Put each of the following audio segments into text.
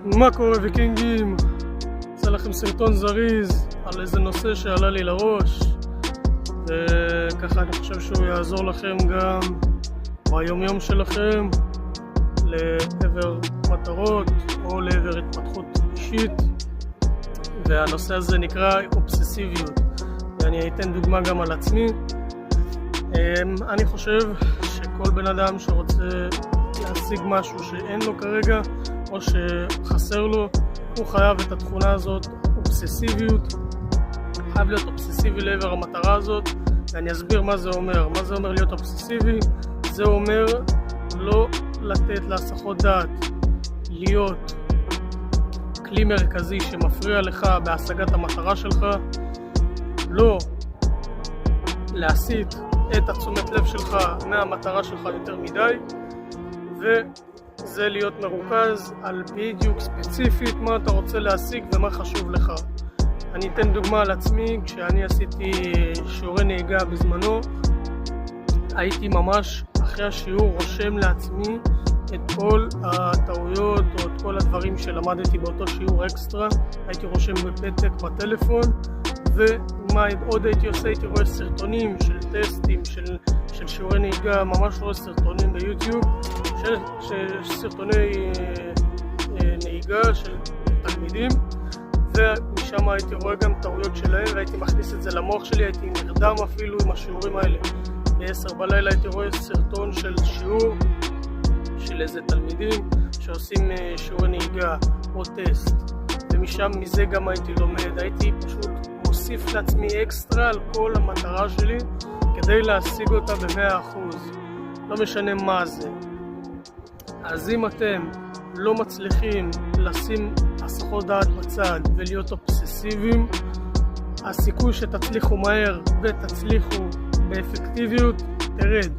מה קורה ויקינגים? עושה לכם סרטון זריז על איזה נושא שעלה לי לראש, וככה אני חושב שהוא יעזור לכם גם ביומיום שלכם לעבר מטרות או לעבר התפתחות אישית, והנושא הזה נקרא אובססיביות, ואני אתן דוגמה גם על עצמי. אני חושב שכל בן אדם שרוצה להשיג משהו שאין לו כרגע או שחסר לו, הוא חייב את התכונה הזאת, אובססיביות. חייב להיות אובססיבי לעבר המטרה הזאת, ואני אסביר מה זה אומר. מה זה אומר להיות אובססיבי? זה אומר לא לתת להסחות דעת להיות כלי מרכזי שמפריע לך בהשגת המטרה שלך, לא להסיט את התשומת לב שלך מהמטרה שלך יותר מדי, וזה להיות מרוכז על בדיוק ספציפית מה אתה רוצה להשיג ומה חשוב לך. אני אתן דוגמה על עצמי. כשאני עשיתי שיעורי נהיגה בזמנו, הייתי ממש אחרי השיעור רושם לעצמי את כל הטעויות או את כל הדברים שלמדתי באותו שיעור אקסטרה, הייתי רושם בפתק בטלפון. ומה עוד הייתי עושה? הייתי רואה סרטונים של טסטים של שיעורי נהיגה, ממש רואה סרטונים ביוטיוב של סרטוני נהיגה של תלמידים, ומשם הייתי רואה גם טעויות שלהם והייתי מכניס את זה למוח שלי. הייתי נרדם אפילו עם השיעורים האלה. ב-10 בלילה הייתי רואה סרטון של שיעור של איזה תלמידים שעושים שיעורי נהיגה או טסט, ומשם מזה גם הייתי לומד. הייתי פשוט מוסיף לעצמי אקסטרה על כל המטרה שלי כדי להשיג אותה ב-100%, לא משנה מה זה. אז אם אתם לא מצליחים לשים הסחות דעת בצד ולהיות אובססיביים, הסיכוי שתצליחו מהר ותצליחו באפקטיביות תרד.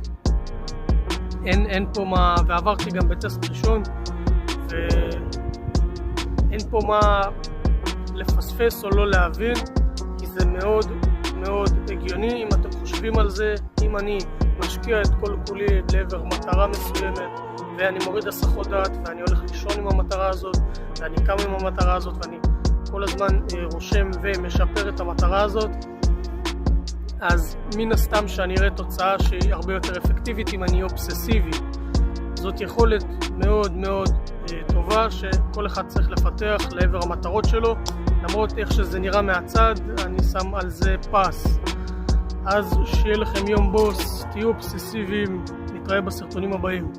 אין פה מה, ועברתי גם בטסט ראשון, ואין פה מה לפספס או לא להבין, כי זה מאוד מאוד הגיוני אם אתם חושבים על זה. אם אני משקיע את כל כולי לעבר מטרה מסוימת, ואני מוריד הסחות דעת ואני הולך לישון עם המטרה הזאת, ואני קם עם המטרה הזאת, ואני כל הזמן רושם ומשפר את המטרה הזאת, אז מן הסתם שאני אראה תוצאה שהיא הרבה יותר אפקטיבית אם אני אובססיבי. זאת יכולת מאוד מאוד טובה שכל אחד צריך לפתח לעבר המטרות שלו, למרות איך שזה נראה מהצד. אני שם על זה פס. אז שיהיה לכם יום בוס, תהיו אובססיביים, נתראה בסרטונים הבאים.